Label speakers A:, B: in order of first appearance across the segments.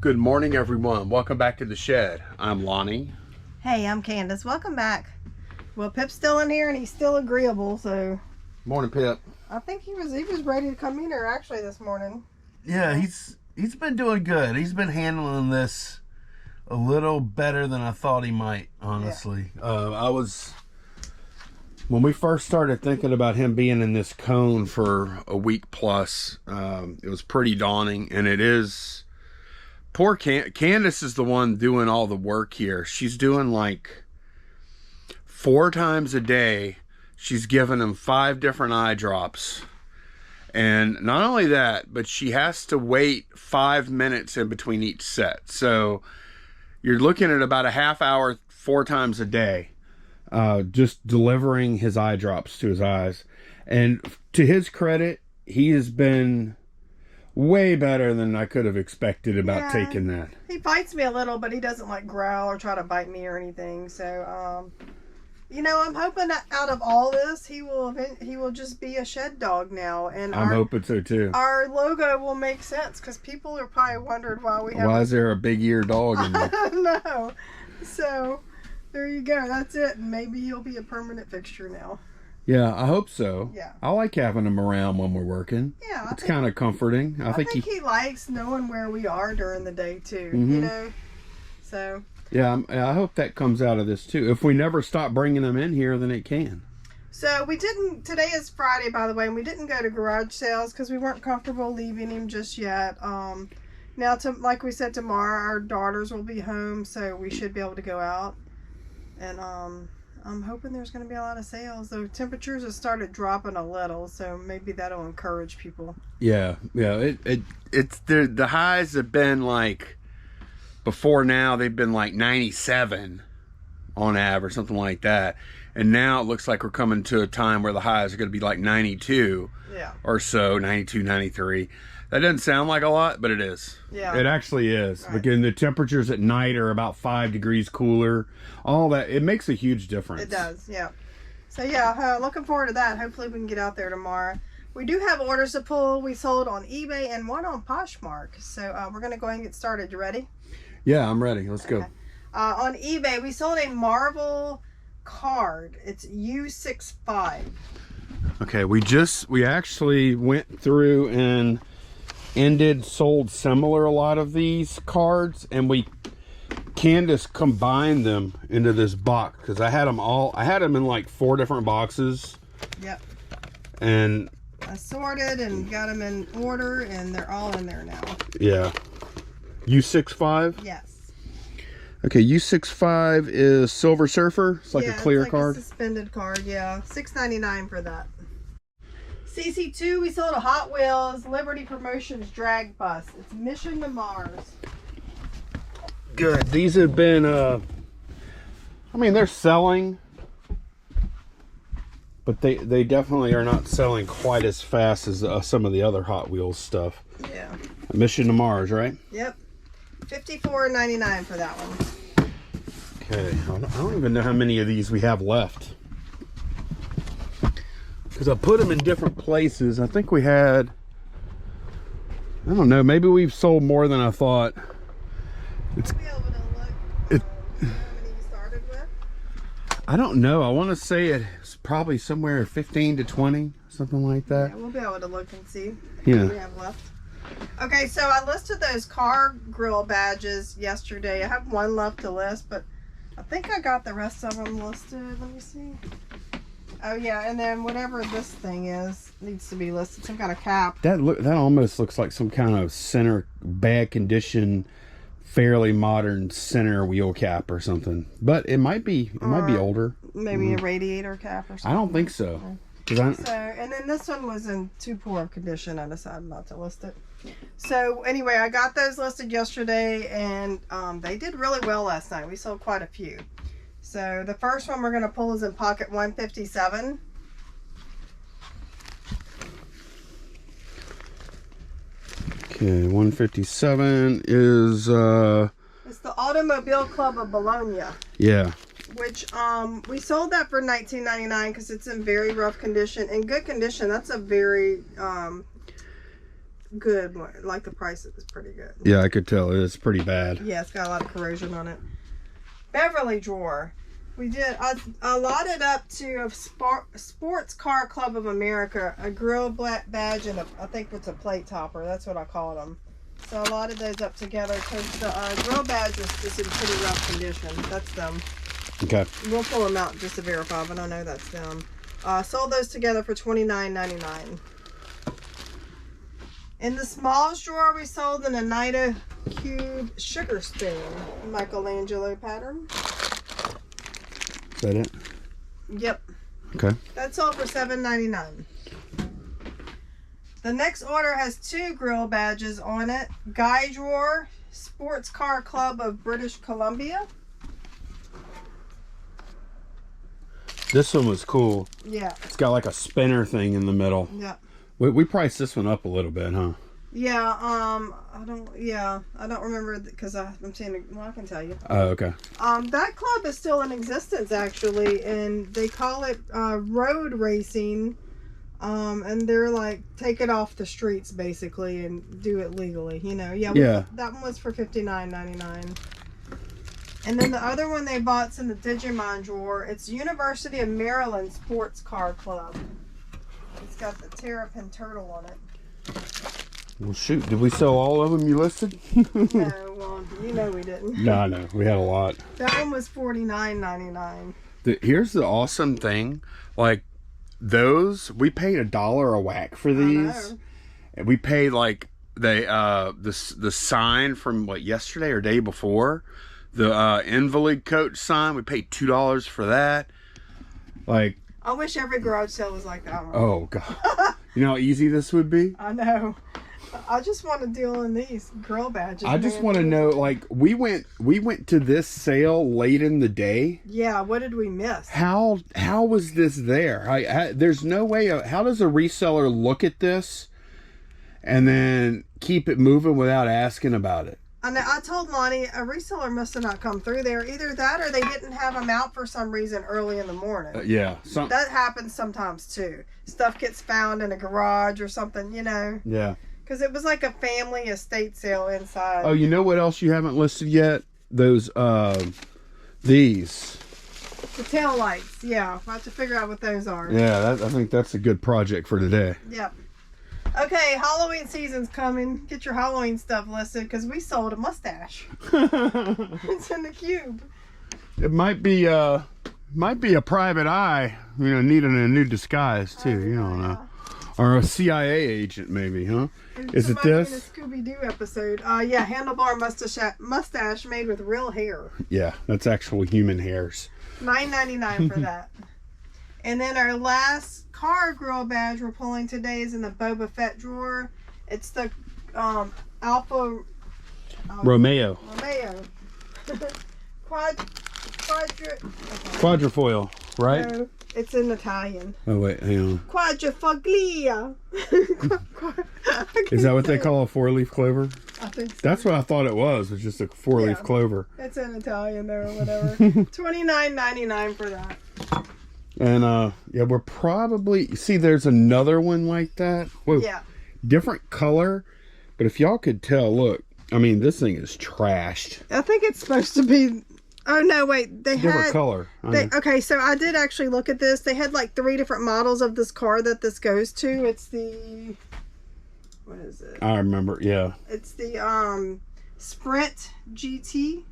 A: Good morning, everyone. Welcome back to the shed. I'm Lonnie.
B: Hey, I'm Candace. Welcome back. Well, Pip's still in here and he's still agreeable, so
A: Morning, Pip.
B: I think he was ready to come in here actually this morning.
C: Yeah, he's been doing good. He's been handling this a little better than I thought he might, honestly.
A: When we first started thinking about him being in this cone for a week plus, it was pretty daunting, and it is. Poor Candace is the one doing all the work here. She's doing like 4 times a day. She's giving him 5 different eye drops. And not only that, but she has to wait 5 minutes in between each set. So you're looking at about a half hour, 4 times a day, just delivering his eye drops to his eyes. And to his credit, he has been way better than I could have expected about taking that.
B: He bites me a little, but he doesn't like growl or try to bite me or anything. So, you know, I'm hoping that out of all this, he will just be a shed dog now. And
A: I'm hoping so too.
B: Our logo will make sense because people are probably wondering why
A: is there a big ear dog in there?
B: I don't know. So there you go. That's it. And maybe he'll be a permanent fixture now.
A: Yeah, I hope so.
B: Yeah.
A: I like having him around when we're working.
B: Yeah.
A: It's kind of comforting. I think
B: he likes knowing where we are during the day too,
A: Mm-hmm.
B: you know? So.
A: Yeah, I hope that comes out of this too. If we never stop bringing them in here, then it can.
B: So we didn't, today is Friday, by the way, and we didn't go to garage sales because we weren't comfortable leaving him just yet. Now, like we said, tomorrow our daughters will be home, so we should be able to go out. And I'm hoping there's going to be a lot of sales. The temperatures have started dropping a little, so maybe that'll encourage people.
A: Yeah. It's the highs have been like, before now they've been like 97 on average, something like that. And now it looks like we're coming to a time where the highs are going to be like 92 or so, 92, 93. That doesn't sound like a lot, but it is.
B: Yeah.
A: It actually is.
B: Right.
A: Because the temperatures at night are about 5 degrees cooler. All that, it makes a huge difference.
B: It does, yeah. So yeah, looking forward to that. Hopefully we can get out there tomorrow. We do have orders to pull. We sold on eBay and one on Poshmark. So we're going to go ahead and get started. You ready?
A: Yeah, I'm ready. Let's go.
B: On eBay, we sold a Marvel card. It's U65.
A: Okay, we actually went through and sold similar a lot of these cards, and Candace combined them into this box because I had them in like 4 different boxes.
B: Yep.
A: And
B: I sorted and got them in order, and they're all in there now.
A: Yeah. U65?
B: Yes.
A: Okay, U65 is Silver Surfer. It's like a clear card.
B: A suspended card, yeah. $6.99 for that. CC2, we sold a Hot Wheels Liberty Promotions drag bus. It's Mission to Mars.
A: Good. These have been, I mean, they're selling, but they definitely are not selling quite as fast as some of the other Hot Wheels stuff.
B: Yeah.
A: Mission to Mars, right?
B: Yep. $54.99 for that one.
A: Okay. I don't even know how many of these we have left, because I put them in different places. I think we had, I don't know, maybe we've sold more than I thought.
B: It's, be able to look, how many you started with?
A: I don't know. I want to say it's probably somewhere 15 to 20, something like that.
B: Yeah, we'll be able to look and see
A: Yeah.
B: what we have left. Okay, so I listed those car grill badges yesterday. I have one left to list, but I think I got the rest of them listed. Let me see. Oh yeah, and then whatever this thing is needs to be listed. Some kind of cap.
A: That almost looks like some kind of center, bad condition, fairly modern center wheel cap or something. But it might be older.
B: Maybe a radiator cap or something.
A: I don't think so.
B: So, and then this one was in too poor of condition. I decided not to list it. So anyway, I got those listed yesterday, and they did really well last night. We sold quite a few. So the first one we're going to pull is in pocket 157.
A: Okay, 157 is
B: It's the Automobile Club of Bologna.
A: Yeah.
B: Which we sold that for $19.99 because it's in very rough condition. In good condition, that's a very good. Like the price is pretty good.
A: Yeah, I could tell it's pretty bad.
B: Yeah, it's got a lot of corrosion on it. Beverly drawer. We did. I allotted up to a Sports Car Club of America a grill badge and I think it's a plate topper. That's what I called them. So I allotted those up together because the grill badge was just in pretty rough condition. That's them.
A: Okay.
B: We'll pull them out just to verify, but I know that's them. Sold those together for $29.99. In the smalls drawer, we sold an Oneida Cube sugar spoon, Michelangelo pattern.
A: Is that it?
B: Yep.
A: Okay.
B: That sold for $7.99. The next order has 2 grill badges on it. Guy drawer, Sports Car Club of British Columbia.
A: This one was cool.
B: Yeah.
A: It's got like a spinner thing in the middle.
B: Yeah.
A: We priced this one up a little bit, huh?
B: Yeah. I don't remember because I'm seeing it. Well, I can tell you.
A: Oh, okay.
B: That club is still in existence actually, and they call it road racing. And they're like, take it off the streets basically and do it legally, you know. Yeah. That one was for $59.99. And then the other one they bought's in the Digimon drawer. It's University of Maryland Sports Car Club. It's got the Terrapin turtle on it.
A: Well, shoot. Did we sell all of them you listed?
B: No, well, you know we didn't.
A: No, no. We had a lot.
B: That one was $49.99.
A: Here's the awesome thing. Like, those, we paid $1 a whack for these. And we paid, like, the sign from, what, yesterday or day before? The invalid coach sign, we paid $2 for that. Like,
B: I wish every garage sale was like that one.
A: Oh god. You know how easy this would be?
B: I know. I just want to deal in these grill badges.
A: I just want to know, like, we went to this sale late in the day.
B: Yeah, what did we miss?
A: How was this there? There's no way. How does a reseller look at this and then keep it moving without asking about it?
B: I told Lonnie a reseller must have not come through there. Either that or they didn't have them out for some reason early in the morning.
A: Yeah.
B: That happens sometimes too. Stuff gets found in a garage or something, you know.
A: Yeah.
B: Because it was like a family estate sale inside.
A: Oh, you know what else you haven't listed yet? Those, these.
B: The tail lights. Yeah. We'll have to figure out what those are.
A: Yeah, I think that's a good project for today.
B: Yep. Okay, Halloween season's coming. Get your Halloween stuff listed because we sold a mustache. It's in the cube.
A: It might be a private eye, you know, needing a new disguise too. You don't know, or a CIA agent maybe, huh? Is it this?
B: In a Scooby-Doo episode. Yeah, handlebar mustache made with real hair.
A: Yeah, that's actual human hairs.
B: $9.99 for that. And then our last car grill badge we're pulling today is in the Boba Fett drawer. It's the Alfa
A: Romeo. Quadrifoil, right?
B: No, it's in Italian.
A: Oh wait, hang on.
B: Quadrifoglia.
A: Is that what they call a 4-leaf clover?
B: I think so.
A: That's what I thought it was. It's just a 4-leaf clover.
B: It's in Italian though, or whatever. $29.99 for that.
A: And yeah, we're probably there's another one like that. Whoa,
B: yeah.
A: Different color, but if y'all could tell, look, I mean, this thing is trashed.
B: I think it's supposed to be. Oh no, wait,
A: Different color.
B: Okay, so I did actually look at this. They had like 3 different models of this car that this goes to. It's the, what is it?
A: I remember, yeah.
B: It's the Sprint GT.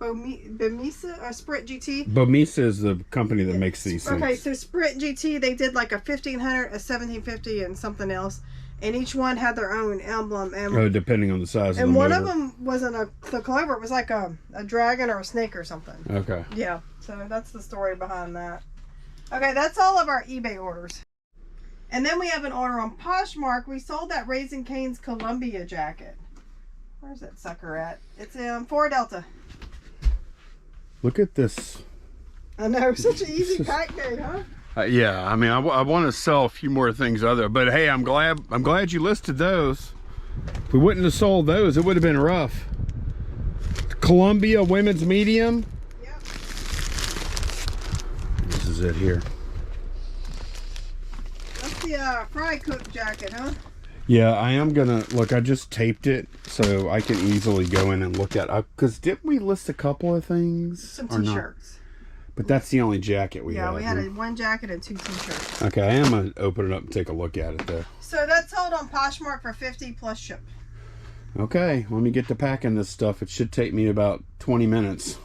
B: Bomisa or Sprint GT.
A: Bomisa is the company that makes these things.
B: Okay, so Sprint GT, they did like a 1500, a 1750, and something else, and each one had their own emblem. And
A: depending on the size.
B: And
A: of the
B: one
A: motor.
B: of them wasn't the clover; it was like a dragon or a snake or something.
A: Okay.
B: Yeah, so that's the story behind that. Okay, that's all of our eBay orders. And then we have an order on Poshmark. We sold that Raising Cane's Columbia jacket. Where's that sucker at? It's in 4 Delta.
A: Look at this.
B: I know, such an easy pack day, huh?
A: Yeah, I mean, I want to sell a few more things but hey, I'm glad you listed those. If we wouldn't have sold those, it would have been rough. Columbia women's medium.
B: Yep.
A: This is it here.
B: That's the fry cook jacket, huh?
A: Yeah, I am gonna look. I just taped it so I can easily go in and look at. Because didn't we list a couple of things?
B: Some
A: or not?
B: t-shirts.
A: But that's the only jacket we
B: Yeah,
A: had.
B: we had one jacket and 2 t-shirts.
A: Okay, I am gonna open it up and take a look at it though.
B: So that's sold on Poshmark for $50 plus ship.
A: Okay, let me get to packing this stuff. It should take me about 20 minutes.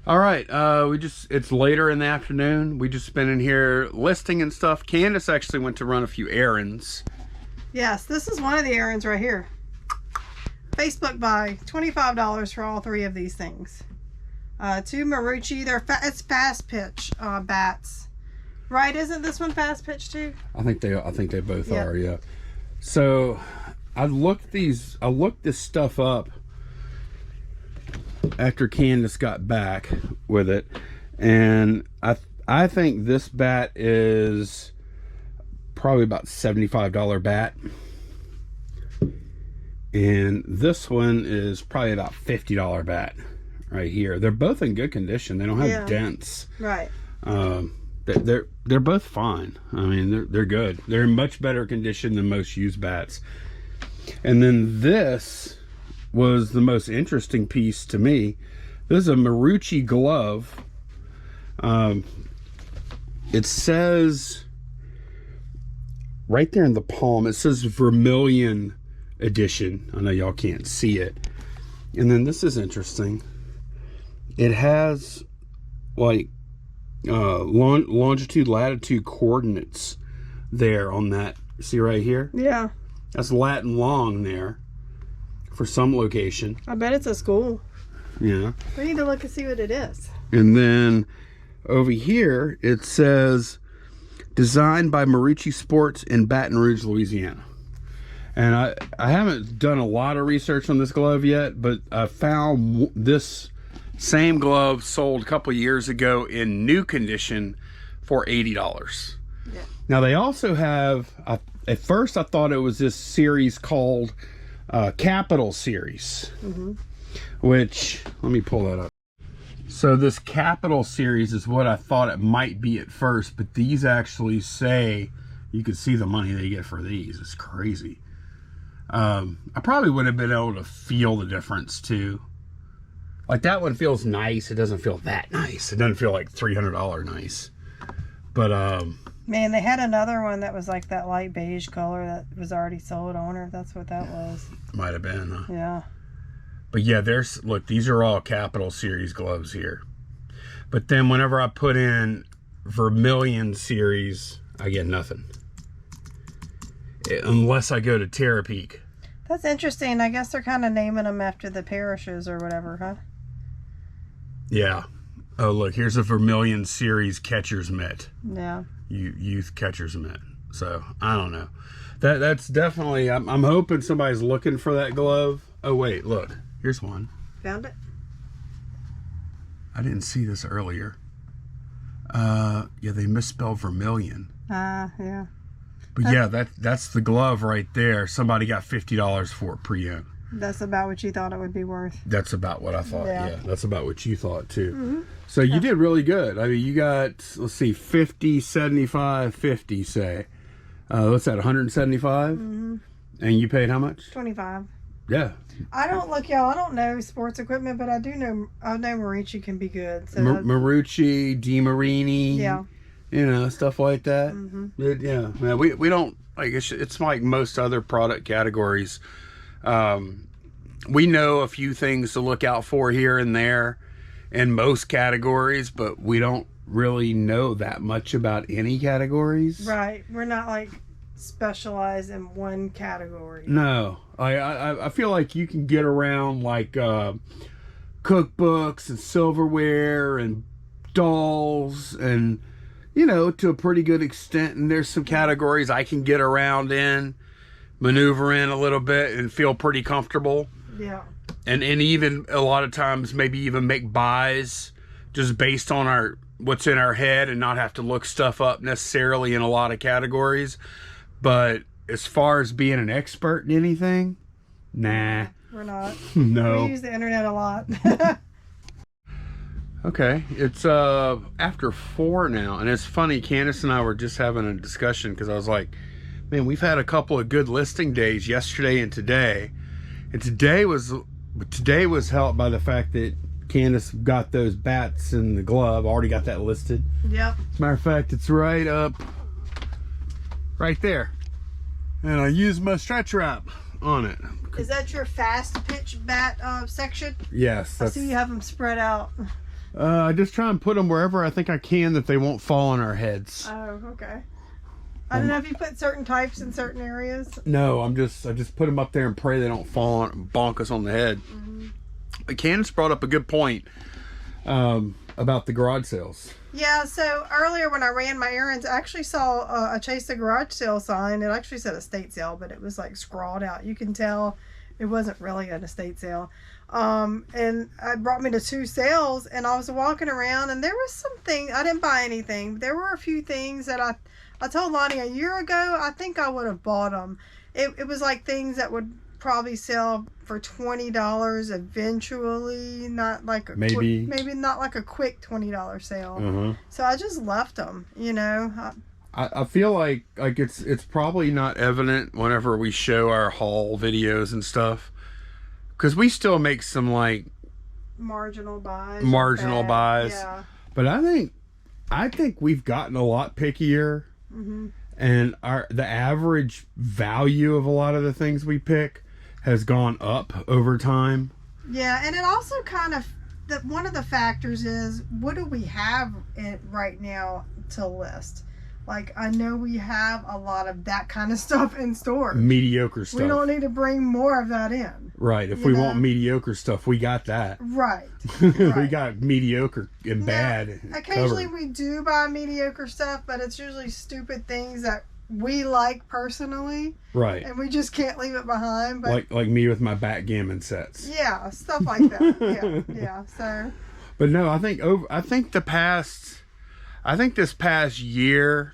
A: All right, it's later in the afternoon. We just been in here listing and stuff. Candace actually went to run a few errands.
B: Yes, this is one of the errands right here. Facebook buy, $25 for all 3 of these things. 2 Marucci, it's fast pitch bats. Right, isn't this one fast pitch too?
A: I think they both are, yeah. So I looked this stuff up after Candace got back with it, and I think this bat is probably about $75 bat, and this one is probably about $50 bat right here. They're both in good condition. They don't have dents.
B: Right.
A: They're both fine. I mean, they're good. They're in much better condition than most used bats. And then this was the most interesting piece to me. This is a Marucci glove. It says right there in the palm, it says Vermilion edition. I know y'all can't see it. And then this is interesting. It has like longitude, latitude coordinates there on that. See right here?
B: Yeah.
A: That's Latin long there for some location.
B: I bet it's a school.
A: Yeah.
B: We need to look and see what it is.
A: And then over here it says designed by Marucci Sports in Baton Rouge, Louisiana. And I haven't done a lot of research on this glove yet, but I found this same glove sold a couple years ago in new condition for $80.
B: Yeah.
A: Now they also have, at first I thought it was this series called Capital Series, which, let me pull that up. So this Capital Series is what I thought it might be at first, but these actually say, you can see the money they get for these. It's crazy. I probably would have been able to feel the difference too. Like that one feels nice. It doesn't feel that nice. It doesn't feel like $300 nice. But
B: man, they had another one that was like that light beige color that was already sold. I wonder if that's what that was.
A: Might have been, huh?
B: Yeah.
A: But yeah, look, these are all Capital Series gloves here. But then whenever I put in Vermilion Series, I get nothing. Unless I go to Terapeak.
B: That's interesting. I guess they're kind of naming them after the parishes or whatever, huh?
A: Yeah. Oh, look, here's a Vermilion Series catcher's mitt.
B: Yeah.
A: Youth catcher's mitt. So, I don't know. That's definitely, I'm hoping somebody's looking for that glove. Oh, wait, look. Here's one.
B: Found it?
A: I didn't see this earlier. Yeah, they misspelled Vermilion.
B: Yeah.
A: But yeah, that's the glove right there. Somebody got $50 for it pre-owned.
B: That's about what you thought it would be worth.
A: That's about what I thought. Yeah, that's about what you thought too. So you
B: Yeah.
A: did really good. I mean, you got, let's see, 50, 75, 50, say. What's that, 175? And you paid how much?
B: 25.
A: Yeah.
B: I don't look, y'all. I don't know sports equipment, but I know Marucci can be good. So
A: Marucci, DeMarini.
B: yeah.
A: You know, stuff like that. Yeah, man, we don't, like, it's like most other product categories. We know a few things to look out for here and there in most categories, but we don't really know that much about any categories.
B: Right. We're not like specialized in one category.
A: No, I feel like you can get around like cookbooks and silverware and dolls and, you know, to a pretty good extent. And there's some categories I can get around in, maneuver in a little bit and feel pretty comfortable.
B: Yeah.
A: And even a lot of times maybe even make buys just based on what's in our head and not have to look stuff up necessarily in a lot of categories. But as far as being an expert in anything, nah.
B: We're not.
A: No.
B: We use the internet a lot.
A: Okay, it's after 4 now, and it's funny, Candace and I were just having a discussion because I was like, Man, we've had a couple of good listing days yesterday and today. And today was helped by the fact that Candace got those bats in the glove. Already got that listed.
B: Yep.
A: As a matter of fact, it's right there. And I used my stretch wrap on it.
B: Is that your fast pitch bat section?
A: Yes.
B: I see you have them spread out.
A: I just try and put them wherever I think I can that they won't fall on our heads.
B: Oh, okay. I don't know if you put certain types in certain areas.
A: No, I just put them up there and pray they don't fall on, bonk us on the head. Mm-hmm. Candace brought up a good point about the garage sales.
B: Yeah, so earlier when I ran my errands, I actually saw a Chase the Garage sale sign. It actually said estate sale, but it was like scrawled out. You can tell it wasn't really an estate sale. And it brought me to 2 sales, and I was walking around, and there was something, I didn't buy anything. There were a few things that I told Lonnie a year ago, I think I would have bought them. It was like things that would probably sell for $20 eventually, not like maybe not like a quick $20 sale. So I just left them, you know.
A: I feel like it's probably not evident whenever we show our haul videos and stuff, because we still make some like
B: marginal buys.
A: Yeah. But I think we've gotten a lot pickier. And the average value of a lot of the things we pick has gone up over time.
B: Yeah, and it also kind of, one of the factors is, what do we have right now to list? Like, I know we have a lot of that kind of stuff in stores.
A: Mediocre stuff.
B: We don't need to bring more of that in.
A: Right. If we want mediocre stuff, we got that.
B: Right.
A: We got mediocre and bad.
B: Occasionally
A: covered.
B: we do buy mediocre stuff, but it's usually stupid things that we like personally.
A: Right.
B: And we just can't leave it behind. But
A: like me with my backgammon sets.
B: Yeah, stuff like that. Yeah. So.
A: But no, I think this past year,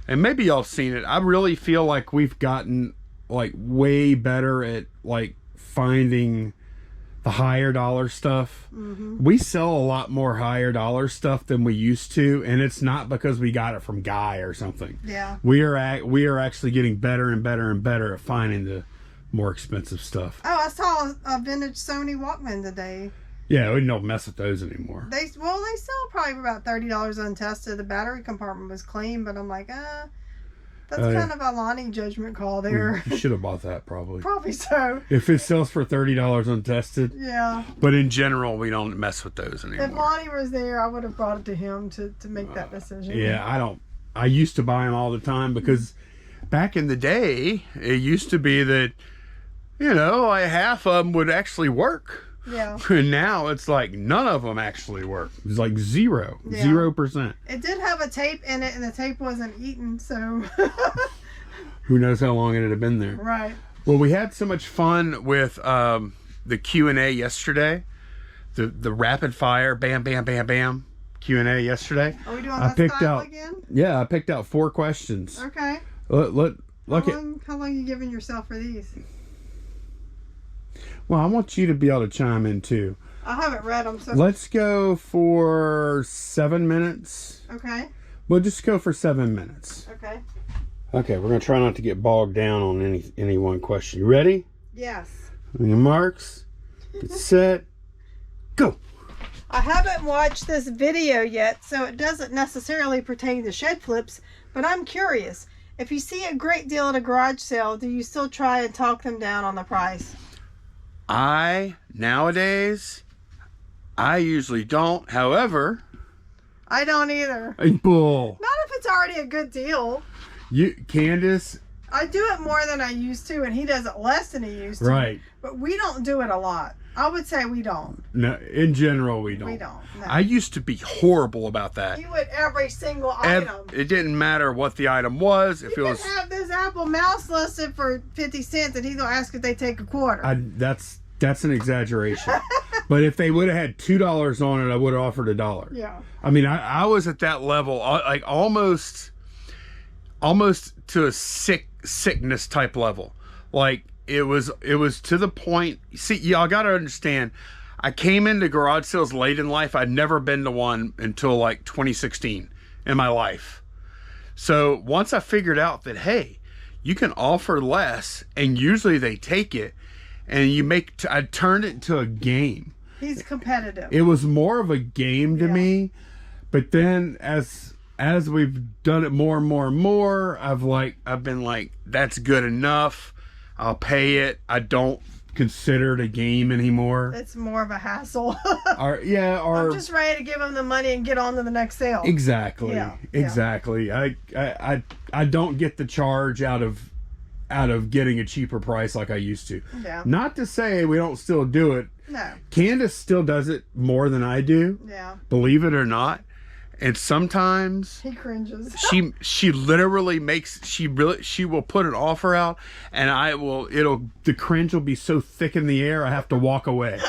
A: and maybe y'all have seen it, I really feel like we've gotten like way better at like finding the higher dollar stuff. We sell a lot more higher dollar stuff than we used to, and it's not because we got it from Guy or something.
B: Yeah.
A: We are actually getting better and better and better at finding the more expensive stuff.
B: Oh, I saw a vintage Sony Walkman today.
A: Yeah, we don't mess with those anymore.
B: They sell probably for about $30 untested. The battery compartment was clean, but I'm like, that's kind of a Lonnie judgment call there.
A: You should have bought that probably.
B: Probably so.
A: If it sells for $30 untested.
B: Yeah.
A: But in general, we don't mess with those anymore.
B: If Lonnie was there, I would have brought it to him to make that decision.
A: Yeah, I used to buy them all the time because back in the day, it used to be that, like half of them would actually work.
B: Yeah.
A: And now it's like none of them actually work. It's like 0%.
B: It did have a tape in it, and the tape wasn't eaten, so.
A: Who knows how long it had been there.
B: Right.
A: Well, we had so much fun with the Q&A yesterday. The rapid fire, bam, bam, bam, bam Q&A yesterday.
B: Are we doing that style again?
A: Yeah, I picked out 4 questions.
B: Okay.
A: How
B: long are you giving yourself for these?
A: Well, I want you to be able to chime in too.
B: I haven't read them, so. Let's
A: go for 7 minutes.
B: Okay.
A: We'll just go for 7 minutes.
B: Okay.
A: Okay, we're going to try not to get bogged down on any one question. You ready?
B: Yes.
A: On your marks, get set, go.
B: I haven't watched this video yet, so it doesn't necessarily pertain to shed flips, but I'm curious. If you see a great deal at a garage sale, do you still try and talk them down on the price?
A: Nowadays, I usually don't. However,
B: I don't either.
A: Bull.
B: Not if it's already a good deal.
A: Candace.
B: I do it more than I used to, and he does it less than he used to.
A: Right.
B: But we don't do it a lot. I would say we don't.
A: No, in general, we don't.
B: We don't. No.
A: I used to be horrible about that.
B: You would every single item.
A: It didn't matter what the item was. If
B: you
A: it was.
B: Could have this Apple mouse listed for 50 cents, and he's gonna ask if they take a quarter.
A: That's an exaggeration. But if they would have had $2 on it, I would have offered $1.
B: Yeah.
A: I mean, I was at that level, like almost to a sickness type level. Like it was to the point. See, y'all got to understand. I came into garage sales late in life. I'd never been to one until like 2016 in my life. So once I figured out that, hey, you can offer less, and usually they take it. And I turned it into a game.
B: He's competitive.
A: It was more of a game to me, but then as we've done it more and more and more, I've been like, that's good enough. I'll pay it. I don't consider it a game anymore.
B: It's more of a hassle.
A: I'm
B: just ready to give him the money and get on to the next sale.
A: Exactly. Exactly. I don't get the charge out of getting a cheaper price like I used to.
B: Yeah.
A: Not to say we don't still do it.
B: No.
A: Candace still does it more than I do.
B: Yeah.
A: Believe it or not. And sometimes
B: he cringes.
A: she literally she will put an offer out, and the cringe will be so thick in the air I have to walk away.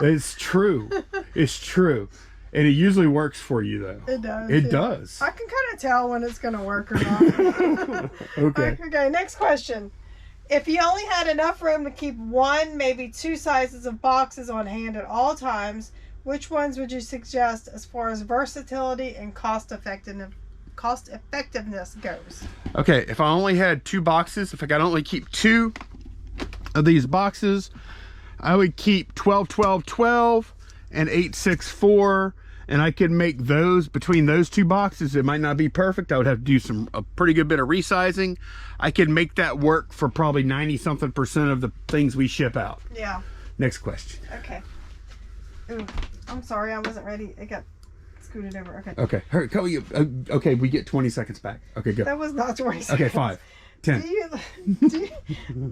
A: It's true. It's true. And it usually works for you, though.
B: It does.
A: It does.
B: I can kind of tell when it's going to work or not.
A: Okay.
B: Okay, next question. If you only had enough room to keep one, maybe two sizes of boxes on hand at all times, which ones would you suggest as far as versatility and cost effectiveness goes?
A: Okay, if I only had 2 boxes, if I could only keep 2 of these boxes, I would keep 12, 12, 12 and 8, 6, 4, and I could make those between those 2 boxes. It might not be perfect. I would have to do a pretty good bit of resizing. I could make that work for probably 90-something% of the things we ship out.
B: Yeah.
A: Next question.
B: Okay. Ooh, I'm sorry, I wasn't ready. It got scooted over. Okay.
A: Okay. Hurry, okay, we get 20 seconds back. Okay, go.
B: That was not 20 seconds.
A: Okay, 5, 10.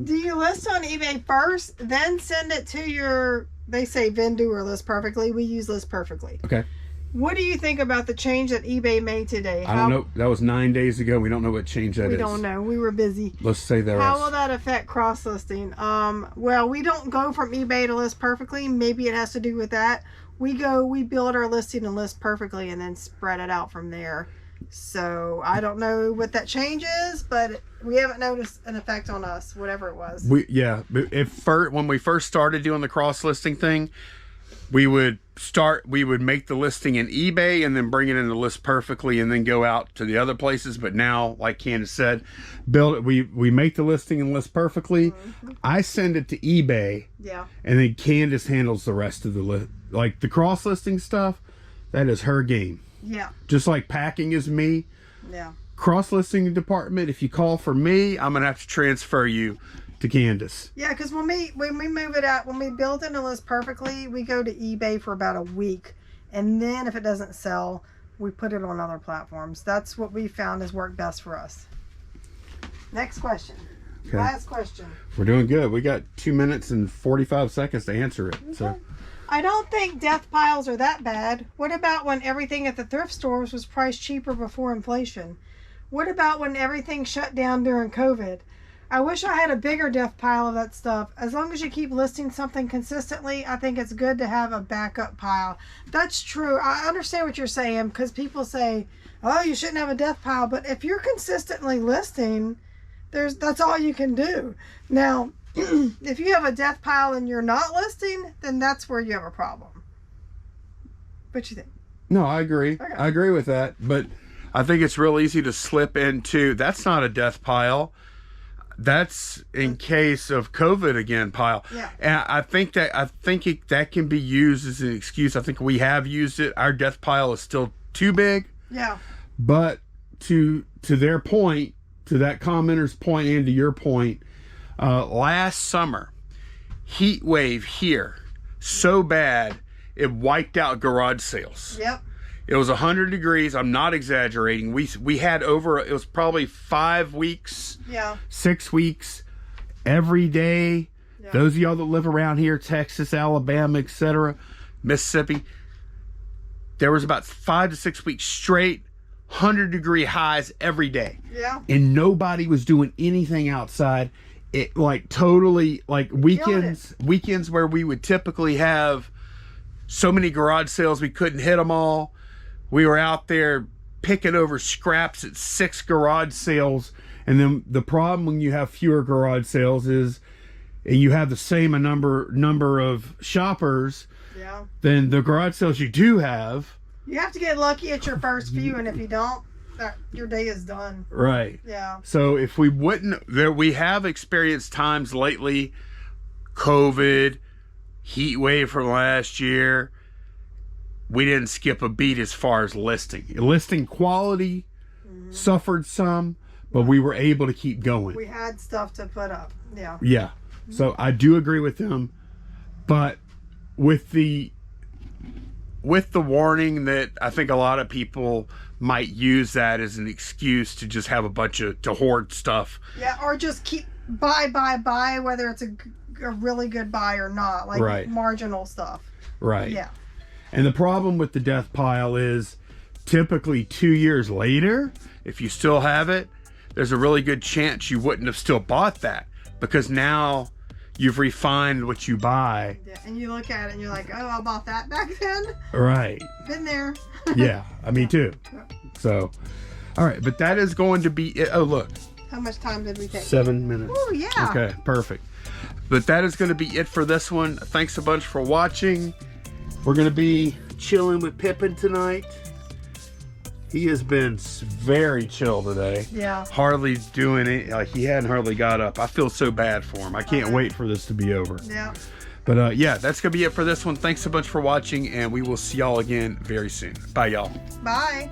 B: Do you list on eBay first, then send it to they say Vendor or List Perfectly. We use List Perfectly.
A: Okay.
B: What do you think about the change that eBay made today?
A: I don't know. That was 9 days ago. We don't know what change that is.
B: We don't know. We were busy.
A: Let's say the rest.
B: How will that affect cross-listing? Well, we don't go from eBay to List Perfectly. Maybe it has to do with that. We build our listing and List Perfectly and then spread it out from there. So I don't know what that change is, but we haven't noticed an effect on us, whatever it was.
A: When we first started doing the cross-listing thing, we would make the listing in eBay and then bring it into List Perfectly and then go out to the other places. But now, like Candace said, we make the listing in List Perfectly. Mm-hmm. I send it to eBay.
B: Yeah. And
A: then Candace handles the rest of the list. Like the cross-listing stuff, that is her game.
B: Yeah.
A: Just like packing is me.
B: Yeah.
A: Cross-listing department, if you call for me, I'm going to have to transfer you to Candace.
B: Yeah, because when we move it out, when we build in a List Perfectly, we go to eBay for about a week, and then if it doesn't sell, we put it on other platforms. That's what we found has worked best for us. Next question. Okay. Last question.
A: We're doing good. We got 2 minutes and 45 seconds to answer it.
B: Okay.
A: So
B: I don't think death piles are that bad. What about when everything at the thrift stores was priced cheaper before inflation? What about when everything shut down during COVID? I wish I had a bigger death pile of that stuff. As long as you keep listing something consistently, I think it's good to have a backup pile. That's true. I understand what you're saying, because people say, oh, you shouldn't have a death pile. But if you're consistently listing, that's all you can do. Now, if you have a death pile and you're not listing, then that's where you have a problem. What you think?
A: No, I agree. Okay. I agree with that. But I think it's real easy to slip into, that's not a death pile. That's in case of COVID again pile.
B: Yeah.
A: And I think that can be used as an excuse. I think we have used it. Our death pile is still too big.
B: Yeah.
A: But to their point, to that commenter's point and to your point, last summer, heat wave here so bad it wiped out garage sales.
B: Yep.
A: It was 100 degrees. I'm not exaggerating. We had it was probably 5 weeks, 6 weeks, every day. Yeah. Those of y'all that live around here, Texas, Alabama, etc., Mississippi, there was about 5 to 6 weeks straight, 100-degree highs every day.
B: Yeah.
A: And nobody was doing anything outside. It totally weekends where we would typically have so many garage sales we couldn't hit them all. We were out there picking over scraps at 6 garage sales. And then the problem when you have fewer garage sales is, and you have the same number of shoppers, then the garage sales you do have,
B: you have to get lucky at your first few, and if you don't, your day is done.
A: Right.
B: Yeah.
A: So if we wouldn't, we have experienced times lately, COVID, heat wave from last year, we didn't skip a beat as far as listing. Listing quality suffered some, but we were able to keep going.
B: We had stuff to put up. Yeah.
A: Yeah. So I do agree with them, but with the warning that I think a lot of people might use that as an excuse to just have to hoard stuff.
B: Yeah, or just keep buy, whether it's a really good buy or not, like
A: Right.
B: marginal stuff.
A: Right.
B: Yeah.
A: And the problem with the death pile is typically 2 years later, if you still have it, there's a really good chance you wouldn't have still bought that, because now you've refined what you buy.
B: Yeah, and you look at it and you're like, oh, I bought that back then.
A: Right.
B: Been there.
A: Yeah, me too. So, all right, but that is going to be it. Oh, look.
B: How much time did we take?
A: 7 minutes.
B: Oh, yeah.
A: Okay, perfect. But that is going to be it for this one. Thanks a bunch for watching. We're going to be chilling with Pippin tonight. He has been very chill today.
B: Yeah.
A: Hardly doing it. Like, he hadn't hardly got up. I feel so bad for him. I can't wait for this to be over.
B: Yeah.
A: But yeah, that's going to be it for this one. Thanks so much for watching, and we will see y'all again very soon. Bye, y'all.
B: Bye.